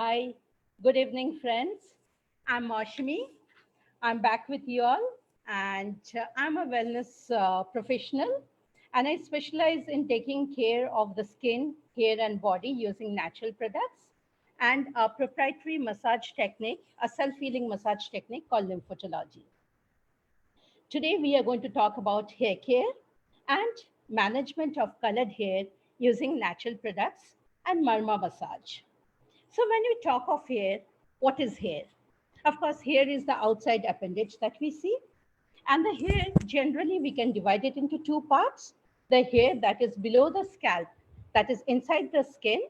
Hi, good evening, friends. I'm Maushumi. I'm back with you all, and I'm a wellness professional, and I specialize in taking care of the skin, hair, and body using natural products and a proprietary massage technique, a self healing massage technique called lymphotology. Today, we are going to talk about hair care and management of colored hair using natural products and marma massage. So, when we talk of hair, what is hair? Of course, hair is the outside appendage that we see. And the hair, generally, we can divide it into two parts: the hair that is below the scalp, that is inside the skin,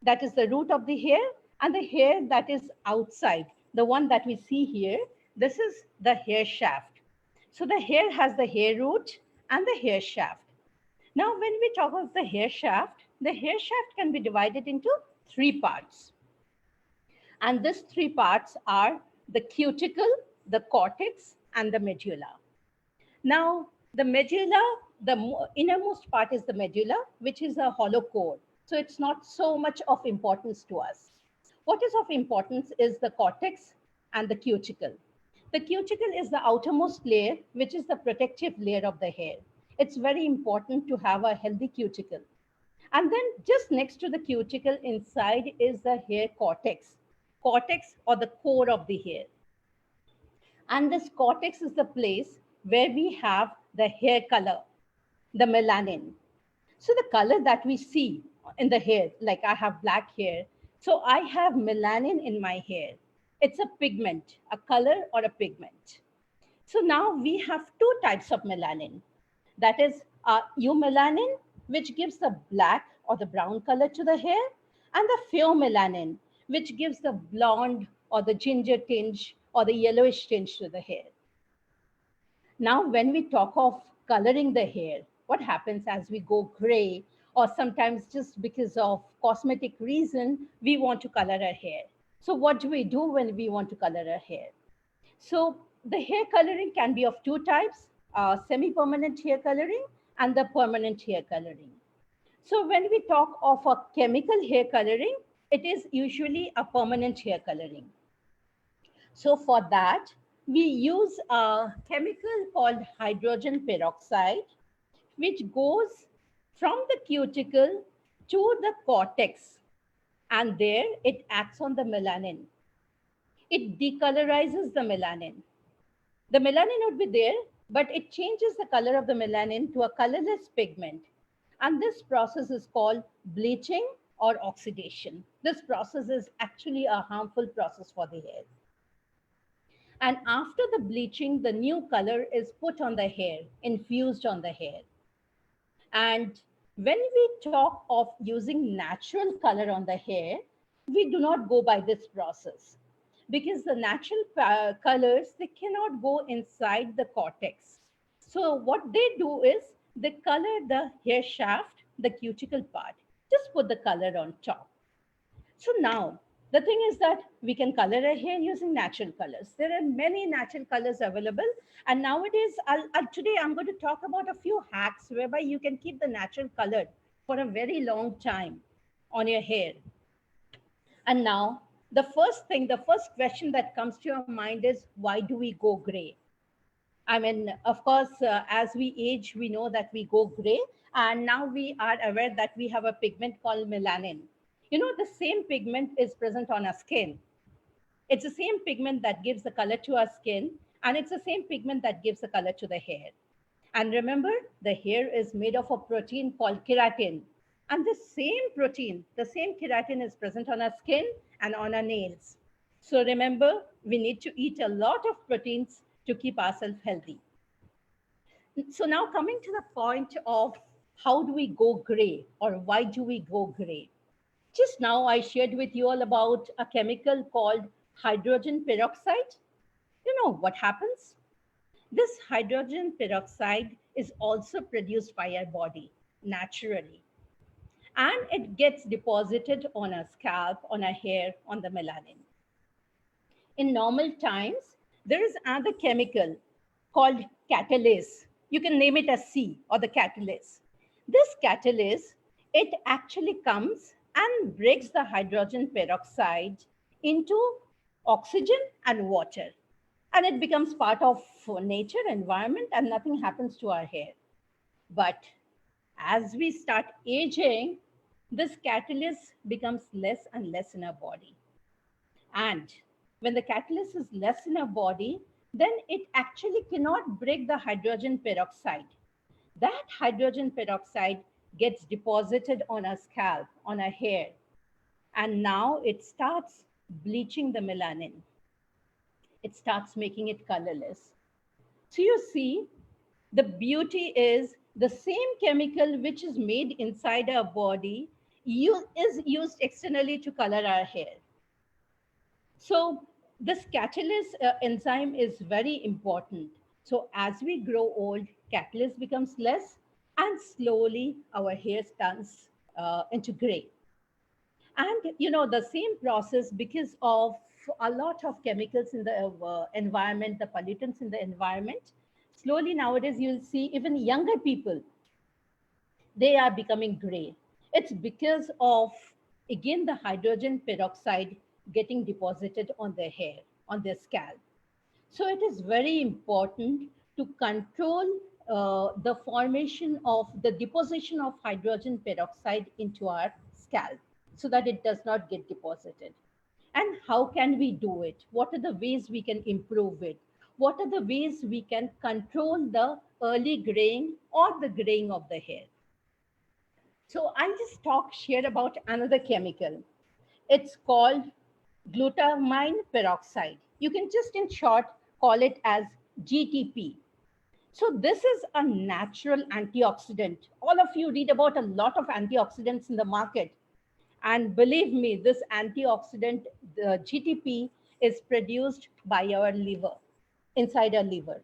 that is the root of the hair, and the hair that is outside, the one that we see here. This is the hair shaft. So, the hair has the hair root and the hair shaft. Now, when we talk of the hair shaft can be divided into three parts. And these three parts are the cuticle, the cortex, and the medulla. Now, the medulla, the innermost part is the medulla, which is a hollow core. So it's not so much of importance to us. What is of importance is the cortex and the cuticle. The cuticle is the outermost layer, which is the protective layer of the hair. It's very important to have a healthy cuticle. And then just next to the cuticle inside is the hair cortex or the core of the hair. And this cortex is the place where we have the hair color, the melanin. So the color that we see in the hair, like I have black hair, so I have melanin in my hair. It's a pigment, a color or a pigment. So now we have two types of melanin. That is eumelanin, which gives the black or the brown color to the hair, and the pheomelanin, which gives the blonde or the ginger tinge or the yellowish tinge to the hair. Now, when we talk of coloring the hair, what happens as we go gray, or sometimes just because of cosmetic reason, we want to color our hair. So, what do we do when we want to color our hair? So the hair coloring can be of two types, semi-permanent hair coloring and the permanent hair coloring. So when we talk of a chemical hair coloring, it is usually a permanent hair coloring. So for that, we use a chemical called hydrogen peroxide, which goes from the cuticle to the cortex, and there it acts on the melanin. It decolorizes the melanin. The melanin would be there, but it changes the color of the melanin to a colorless pigment. And this process is called bleaching or oxidation. This process is actually a harmful process for the hair. And after the bleaching, the new color is put on the hair, infused on the hair. And when we talk of using natural color on the hair, we do not go by this process because the natural colors, they cannot go inside the cortex. So what they do is they color the hair shaft, the cuticle part, just put the color on top. So now the thing is that we can color our hair using natural colors. There are many natural colors available. And nowadays, today I'm going to talk about a few hacks whereby you can keep the natural color for a very long time on your hair. And now, the first question that comes to your mind is why do we go gray? I mean, of course, as we age, we know that we go gray. And now we are aware that we have a pigment called melanin. You know, the same pigment is present on our skin. It's the same pigment that gives the color to our skin, and it's the same pigment that gives the color to the hair. And remember, the hair is made of a protein called keratin. And the same protein, the same keratin is present on our skin and on our nails. So remember, we need to eat a lot of proteins to keep ourselves healthy. So now coming to the point of how do we go gray or why do we go gray? Just now I shared with you all about a chemical called hydrogen peroxide. You know what happens? This hydrogen peroxide is also produced by our body naturally. And it gets deposited on our scalp, on our hair, on the melanin. In normal times, there is another chemical called catalase. You can name it as C or the catalase. This catalase, it actually comes and breaks the hydrogen peroxide into oxygen and water. And it becomes part of nature, environment, and nothing happens to our hair. But as we start aging, this catalyst becomes less and less in our body. And when the catalyst is less in our body, then it actually cannot break the hydrogen peroxide. That hydrogen peroxide gets deposited on our scalp, on our hair, and now it starts bleaching the melanin. It starts making it colorless. So you see, the beauty is the same chemical which is made inside our body is used externally to color our hair. So this catalase enzyme is very important. So as we grow old, catalase becomes less, and slowly our hair turns into gray. And the same process, because of a lot of chemicals in the environment, the pollutants in the environment, slowly nowadays you'll see even younger people, they are becoming gray. It's because of, again, the hydrogen peroxide getting deposited on their hair, on their scalp. So it is very important to control the formation of the deposition of hydrogen peroxide into our scalp so that it does not get deposited. And how can we do it? What are the ways we can improve it? What are the ways we can control the early graying or the graying of the hair? So I'll just share about another chemical. It's called glutamine peroxide. You can just in short call it as GTP. So this is a natural antioxidant. All of you read about a lot of antioxidants in the market. And believe me, this antioxidant, the GTP, is produced by our liver, inside our liver.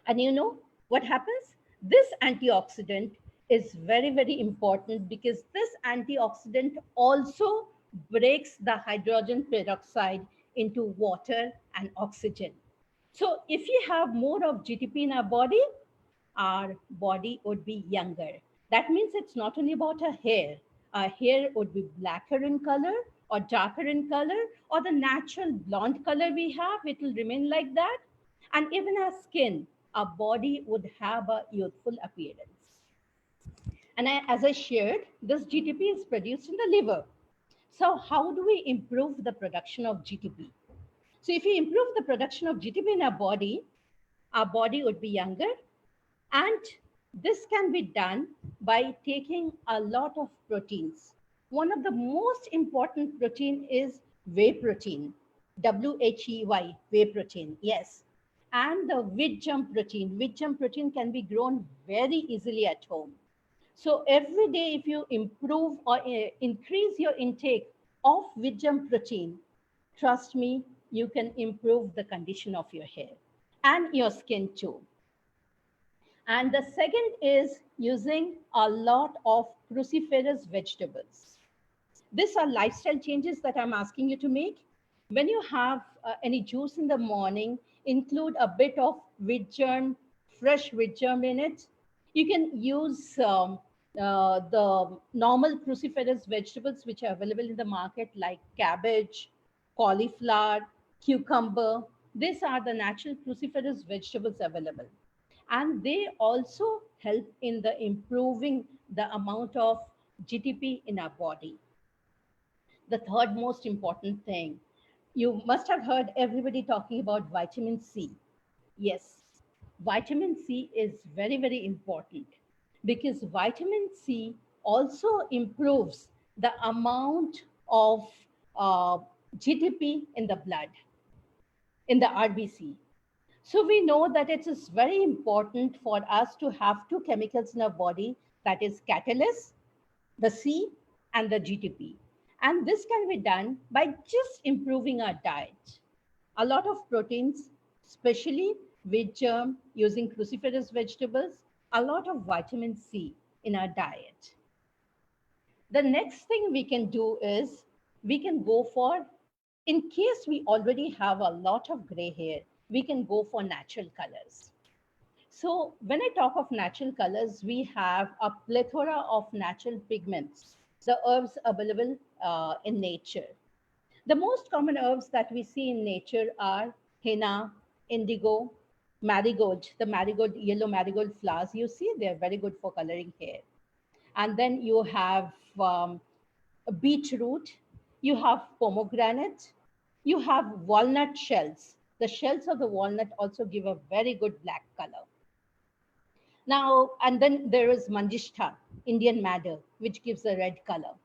And you know what happens? This antioxidant is very, very important because this antioxidant also breaks the hydrogen peroxide into water and oxygen. So if you have more of GTP in our body would be younger. That means it's not only about our hair. Our hair would be blacker in color or darker in color, or the natural blonde color we have, it will remain like that. And even our skin, our body would have a youthful appearance. And as I shared, this GTP is produced in the liver. So how do we improve the production of GTP? So if we improve the production of GTP in our body would be younger. And this can be done by taking a lot of proteins. One of the most important protein is whey protein, WHEY, whey protein, yes. And the wheat germ protein. Wheat germ protein can be grown very easily at home. So every day, if you improve or increase your intake of wheat germ protein, trust me, you can improve the condition of your hair and your skin too. And the second is using a lot of cruciferous vegetables. These are lifestyle changes that I'm asking you to make. When you have any juice in the morning, include a bit of wheat germ, fresh wheat germ in it. You can use the normal cruciferous vegetables which are available in the market, like cabbage, cauliflower, cucumber. These are the natural cruciferous vegetables available, and they also help in the improving the amount of GTP in our body. The third most important thing, you must have heard everybody talking about vitamin C. Yes, vitamin C is very, very important because vitamin C also improves the amount of uh, GTP in the blood, in the RBC. So we know that it is very important for us to have two chemicals in our body, that is catalase, the C, and the GTP. And this can be done by just improving our diet. A lot of proteins, especially wheat germ, using cruciferous vegetables, a lot of vitamin C in our diet. The next thing we can do is we can go for, in case we already have a lot of gray hair, we can go for natural colors. So when I talk of natural colors, we have a plethora of natural pigments. the herbs available in nature. The most common herbs that we see in nature are henna, indigo, marigold, the marigold, yellow marigold flowers. You see, they're very good for coloring hair. And then you have beetroot, you have pomegranate, you have walnut shells. The shells of the walnut also give a very good black color. Now, and then there is manjishta, Indian madder, which gives a red color.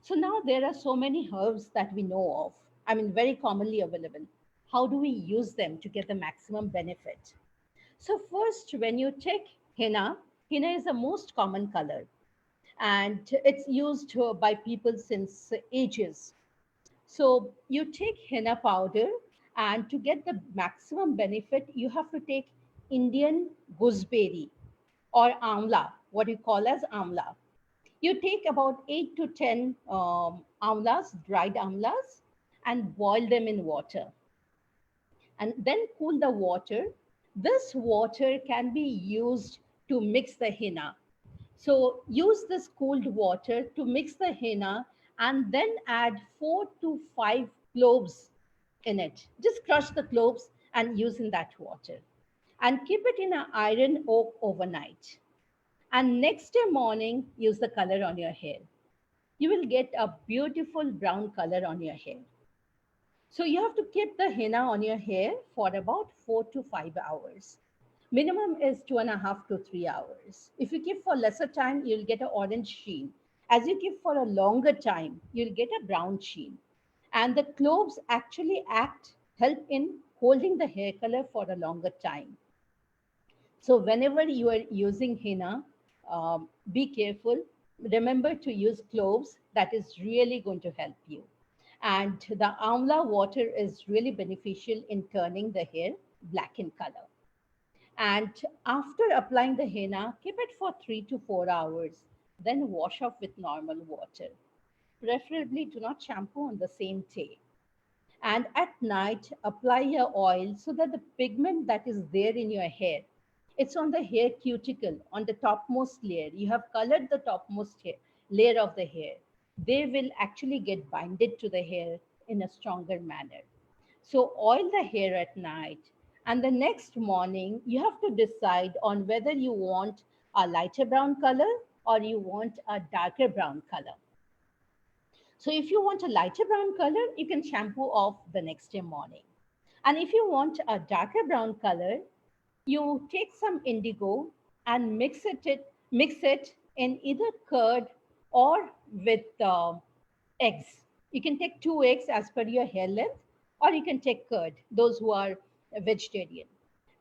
So now there are so many herbs that we know of. I mean, very commonly available. How do we use them to get the maximum benefit? So first, when you take henna, henna is the most common color, and it's used by people since ages. So you take henna powder, and to get the maximum benefit, you have to take Indian gooseberry or amla, what you call as amla. You take about 8 to 10 amlas, dried amlas, and boil them in water, and then cool the water. This water can be used to mix the henna. So use this cooled water to mix the henna and then add 4 to 5 cloves in it. Just crush the cloves and use in that water. And keep it in an iron oak overnight. And next day morning, use the color on your hair. You will get a beautiful brown color on your hair. So you have to keep the henna on your hair for about 4 to 5 hours. Minimum is 2.5 to 3 hours. If you keep for lesser time, you'll get an orange sheen. As you keep for a longer time, you'll get a brown sheen. And the cloves actually help in holding the hair color for a longer time. So whenever you are using henna, be careful. Remember to use cloves. That is really going to help you. And the amla water is really beneficial in turning the hair black in color. And after applying the henna, keep it for 3 to 4 hours. Then wash off with normal water. Preferably do not shampoo on the same day. And at night, apply your oil so that the pigment that is there in your hair, it's on the hair cuticle, on the topmost layer. You have colored the topmost layer of the hair. They will actually get binded to the hair in a stronger manner. So oil the hair at night, and the next morning you have to decide on whether you want a lighter brown color or you want a darker brown color. So if you want a lighter brown color, you can shampoo off the next day morning. And if you want a darker brown color, you take some indigo and mix it in either curd or with eggs. You can take 2 eggs as per your hair length, or you can take curd, those who are vegetarian.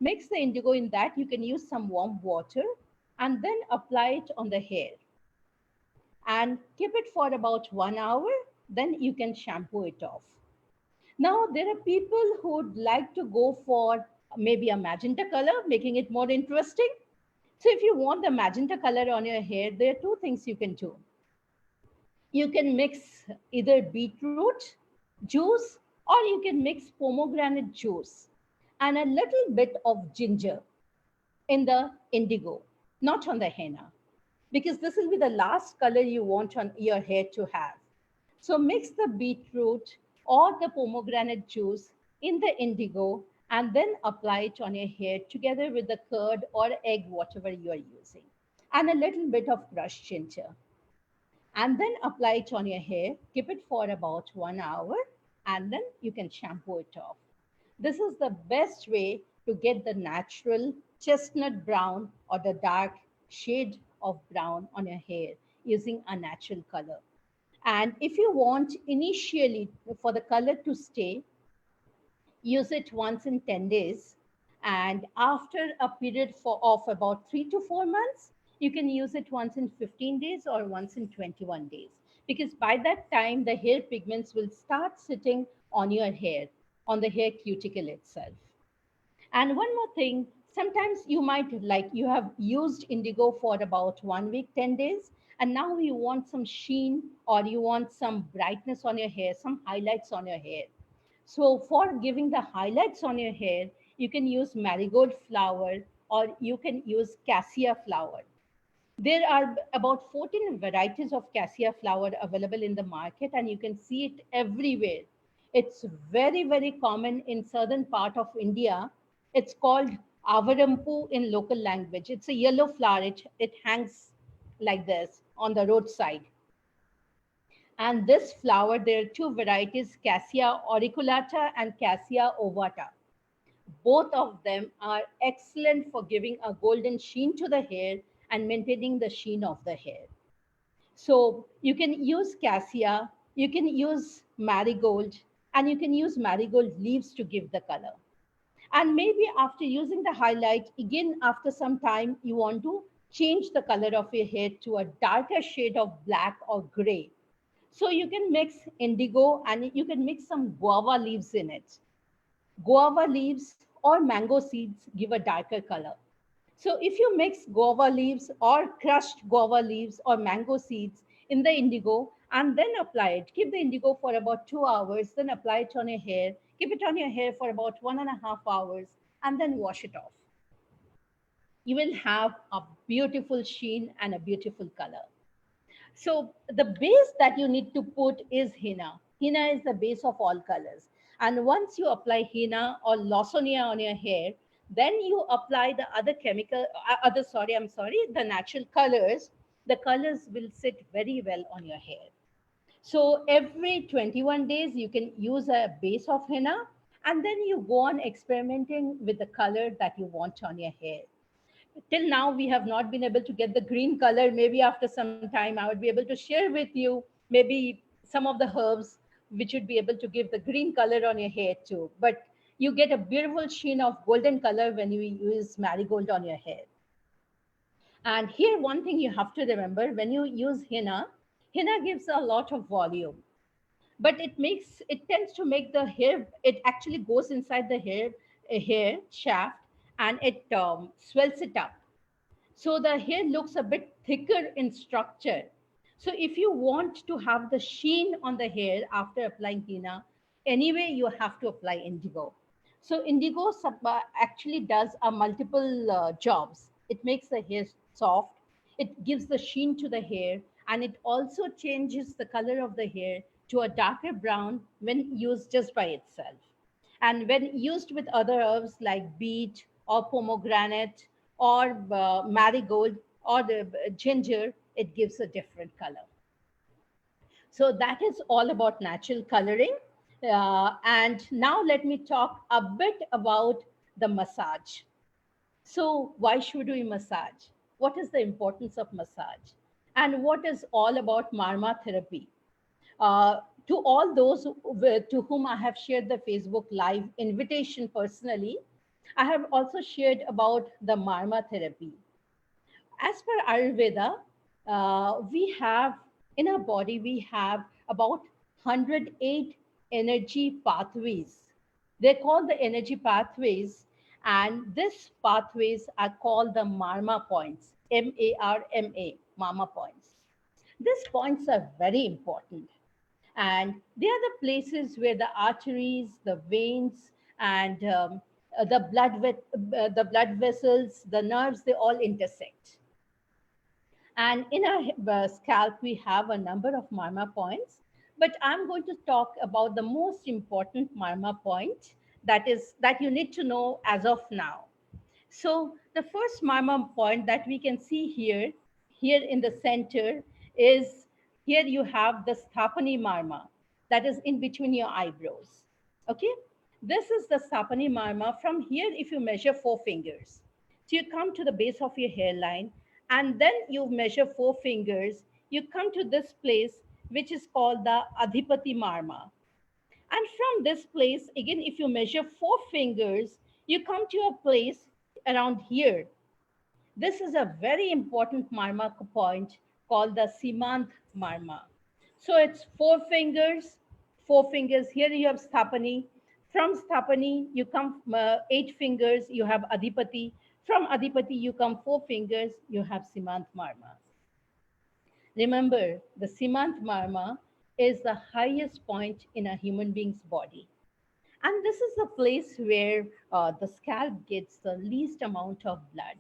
Mix the indigo in that. You can use some warm water and then apply it on the hair and keep it for about 1 hour. Then you can shampoo it off. Now, there are people who would like to go for maybe a magenta color, making it more interesting. So, if you want the magenta color on your hair, there are two things you can do. You can mix either beetroot juice or you can mix pomegranate juice and a little bit of ginger in the indigo, not on the henna, because this will be the last color you want on your hair to have. So mix the beetroot or the pomegranate juice in the indigo and then apply it on your hair together with the curd or egg, whatever you are using, and a little bit of crushed ginger. And then apply it on your hair, keep it for about 1 hour, and then you can shampoo it off. This is the best way to get the natural chestnut brown or the dark shade of brown on your hair using a natural color. And if you want initially for the color to stay, use it once in 10 days. And after a period of about 3 to 4 months, you can use it once in 15 days or once in 21 days. Because by that time, the hair pigments will start sitting on your hair, on the hair cuticle itself. And one more thing, sometimes you might like you have used indigo for about 1 week, 10 days, and now you want some sheen or you want some brightness on your hair, some highlights on your hair. So, for giving the highlights on your hair, you can use marigold flower or you can use cassia flower. There are about 14 varieties of cassia flower available in the market, and you can see it everywhere. It's very, very common in southern part of India. It's called avarampu in local language. It's a yellow flower. It hangs like this on the roadside. And this flower, there are two varieties, Cassia auriculata and Cassia ovata. Both of them are excellent for giving a golden sheen to the hair and maintaining the sheen of the hair. So you can use cassia, you can use marigold, and you can use marigold leaves to give the color. And maybe after using the highlight, again, after some time, you want to change the color of your hair to a darker shade of black or gray. So you can mix indigo and you can mix some guava leaves in it. Guava leaves or mango seeds give a darker color. So if you mix guava leaves or crushed guava leaves or mango seeds in the indigo and then apply it, keep the indigo for about 2 hours, then apply it on your hair, keep it on your hair for about 1.5 hours, and then wash it off. You will have a beautiful sheen and a beautiful color. So the base that you need to put is henna. Henna is the base of all colors. And once you apply henna or lawsonia on your hair, then you apply the other chemical, the natural colors. The colors will sit very well on your hair. So every 21 days, you can use a base of henna, and then you go on experimenting with the color that you want on your hair. Till now we have not been able to get the green color. Maybe after some time I would be able to share with you maybe some of the herbs which would be able to give the green color on your hair too. But you get a beautiful sheen of golden color when you use marigold on your hair. And here one thing you have to remember, when you use henna gives a lot of volume, but it tends to make the hair, it actually goes inside the hair shaft, and it swells it up, so the hair looks a bit thicker in structure. So if you want to have the sheen on the hair after applying henna, anyway you have to apply indigo. So indigo actually does a multiple jobs. It makes the hair soft, it gives the sheen to the hair, and it also changes the color of the hair to a darker brown when used just by itself. And when used with other herbs like beet or pomegranate or marigold or the ginger, it gives a different color. So that is all about natural coloring. And now let me talk a bit about the massage. So why should we massage? What is the importance of massage? And what is all about marma therapy? To all those to whom I have shared the Facebook Live invitation personally, I have also shared about the marma therapy. As per Ayurveda, we have in our body, we have about 108 energy pathways. They're called the energy pathways, and these pathways are called the marma points, MARMA, marma points. These points are very important, and they are the places where the arteries, the veins, and the blood vessels, the nerves, they all intersect. And in our scalp, we have a number of marma points, but I'm going to talk about the most important marma point, that you need to know as of now. So the first marma point that we can see here in the center is, here you have the Sthapani marma, that is in between your eyebrows. Okay, this is the Sthapani marma. From here, if you measure 4 fingers, so you come to the base of your hairline, and then you measure 4 fingers, you come to this place which is called the Adhipati marma. And from this place, again, if you measure 4 fingers, you come to a place around here. This is a very important marma point called the Simant marma. So it's 4 fingers, 4 fingers. Here you have Sthapani. From Sthapani, you come 8 fingers, you have Adhipati. From Adhipati, you come 4 fingers, you have Simant marma. Remember, the Simant marma is the highest point in a human being's body. And this is the place where the scalp gets the least amount of blood.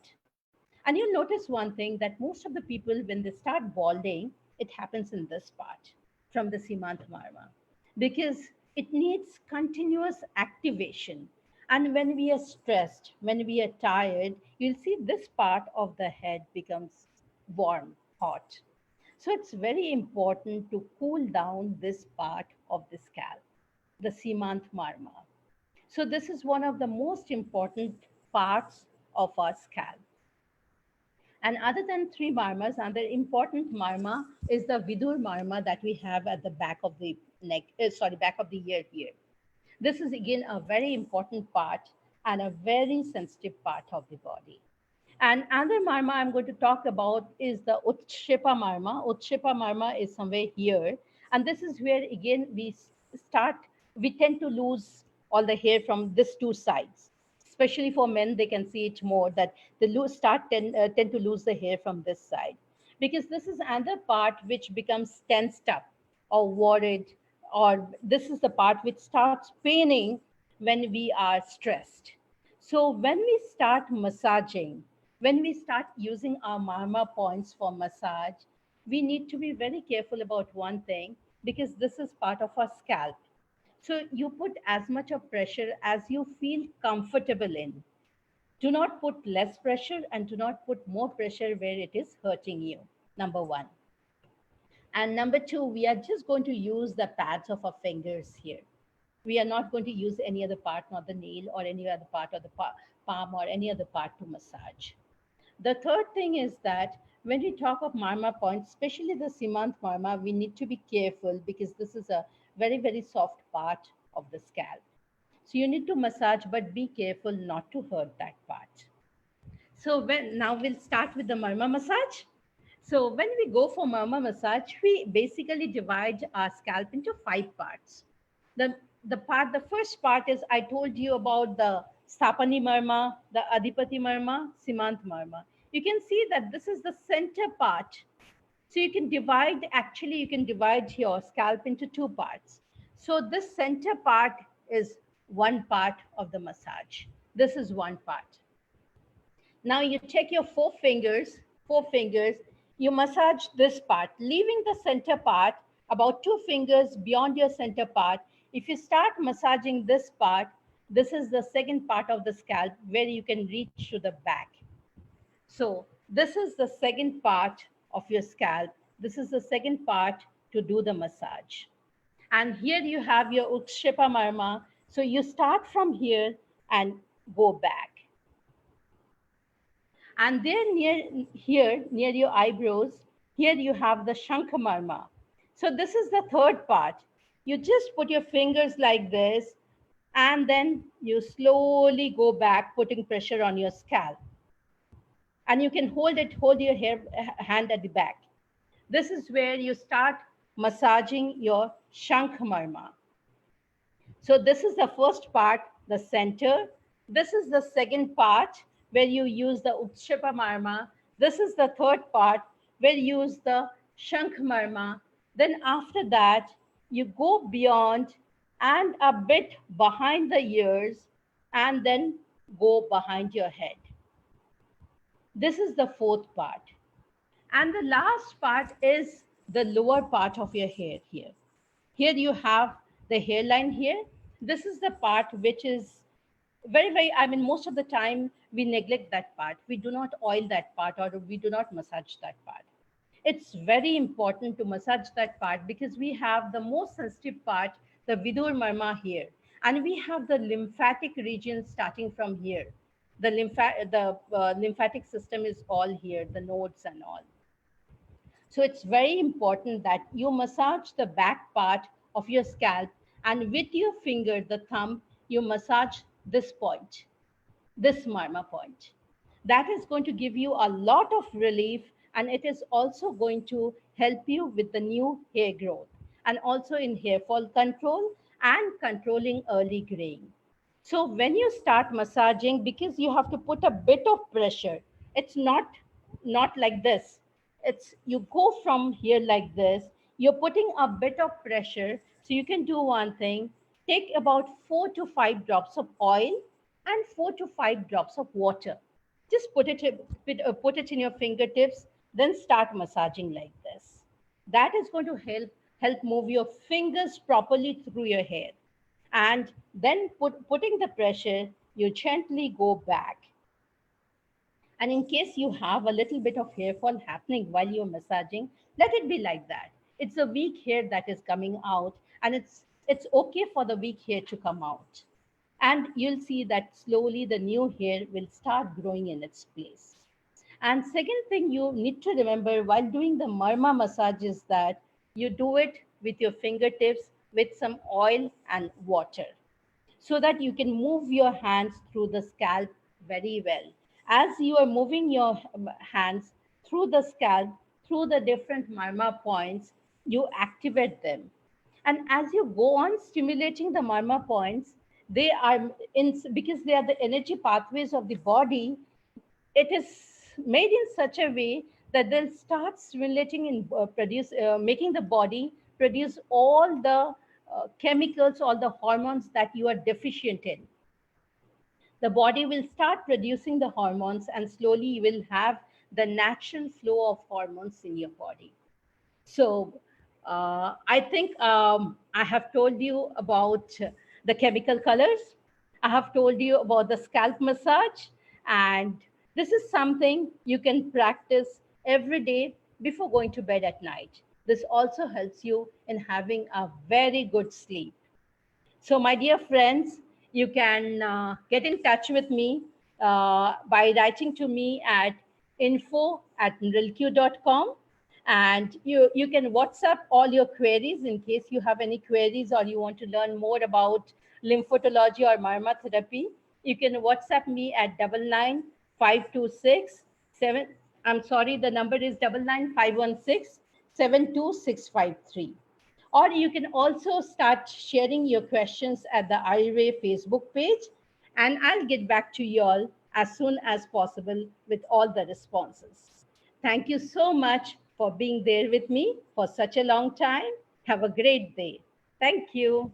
And And you'll notice one thing, that most of the people, when they start balding, it happens in this part from the Simant Marma, because it needs continuous activation. And when we are stressed, when we are tired, you'll see this part of the head becomes warm, hot. So it's very important to cool down this part of the scalp, the Simant Marma. So this is one of the most important parts of our scalp. And other than three marmas, another important marma is the Vidur marma that we have at the back of the neck, back of the ear here. This is again a very important part and a very sensitive part of the body. And another marma I'm going to talk about is the Utshipa marma. Utshipa marma is somewhere here. And this is where, again, start, we tend to lose all the hair from these two sides. Especially for men, they can see it more, that they tend to lose the hair from this side. Because this is another part which becomes tensed up or worried, or this is the part which starts paining when we are stressed. So when we start massaging, when we start using our marma points for massage, we need to be very careful about one thing, because this is part of our scalp. So you put as much of pressure as you feel comfortable in. Do not put less pressure and do not put more pressure where it is hurting you. Number one. And number two, we are just going to use the pads of our fingers here. We are not going to use any other part, not the nail or any other part of the palm or any other part to massage. The third thing is that when we talk of marma points, especially the Simant marma, we need to be careful, because this is a very, very soft part of the scalp. So you need to massage, but be careful not to hurt that part. So now we'll start with the marma massage. So when we go for marma massage, we basically divide our scalp into five parts. The first part is, I told you about the Stapani marma, the Adipati marma, Simant marma. You can see that this is the center part. So you can divide your scalp into two parts. So this center part is one part of the massage. This is one part. Now you take your four fingers, you massage this part, leaving the center part about 2 fingers beyond your center part. If you start massaging this part, this is the second part of the scalp where you can reach to the back. So this is the second part of your scalp. This is the second part to do the massage. And here you have your Utshipa marma. So you start from here and go back. And there near your eyebrows, here you have the Shankhamarma. So this is the third part. You just put your fingers like this, and then you slowly go back, putting pressure on your scalp. And you can hold your hand at the back. This is where you start massaging your Shankhamarma. So this is the first part, the center. This is the second part where you use the Utshipa marma. This is the third part where you use the Shankh marma. Then after that, you go beyond and a bit behind the ears, and then go behind your head. This is the fourth part. And the last part is the lower part of your hair here. Here you have the hairline here. This is the part which is most of the time we neglect that part. We do not oil that part, or we do not massage that part. It's very important to massage that part, because we have the most sensitive part, the Vidur marma here. And we have the lymphatic region starting from here. The lymphatic system is all here, the nodes and all. So it's very important that you massage the back part of your scalp, and with your finger, the thumb, you massage this point, this marma point. That is going to give you a lot of relief, and it is also going to help you with the new hair growth, and also in hair fall control and controlling early graying. So when you start massaging, because you have to put a bit of pressure, it's not like this. It's you go from here like this. You're putting a bit of pressure. So you can do one thing. Take about 4 to 5 drops of oil and 4 to 5 drops of water. Just put it in your fingertips, then start massaging like this. That is going to help move your fingers properly through your hair. And then putting the pressure, you gently go back. And in case you have a little bit of hair fall happening while you're massaging, let it be like that. It's a weak hair that is coming out, and it's okay for the weak hair to come out. And you'll see that slowly the new hair will start growing in its place. And second thing you need to remember while doing the marma massage is that you do it with your fingertips with some oil and water so that you can move your hands through the scalp very well. As you are moving your hands through the scalp, through the different marma points, you activate them. And as you go on stimulating the marma points, they are in because they are the energy pathways of the body. It is made in such a way that they'll start stimulating and making the body produce all the chemicals, all the hormones that you are deficient in. The body will start producing the hormones, and slowly you will have the natural flow of hormones in your body. So I think I have told you about the chemical colors. I have told you about the scalp massage. And this is something you can practice every day before going to bed at night. This also helps you in having a very good sleep. So, my dear friends, you can get in touch with me by writing to me at info@mrilq.com. And you can WhatsApp all your queries in case you have any queries or you want to learn more about lymphotology or marma therapy. You can WhatsApp me at 99526 I'm sorry, the number is 99516 or you can also start sharing your questions at the Ayurvay Facebook page, and I'll get back to you all as soon as possible with all the responses. Thank you so much for being there with me for such a long time. Have a great day. Thank you.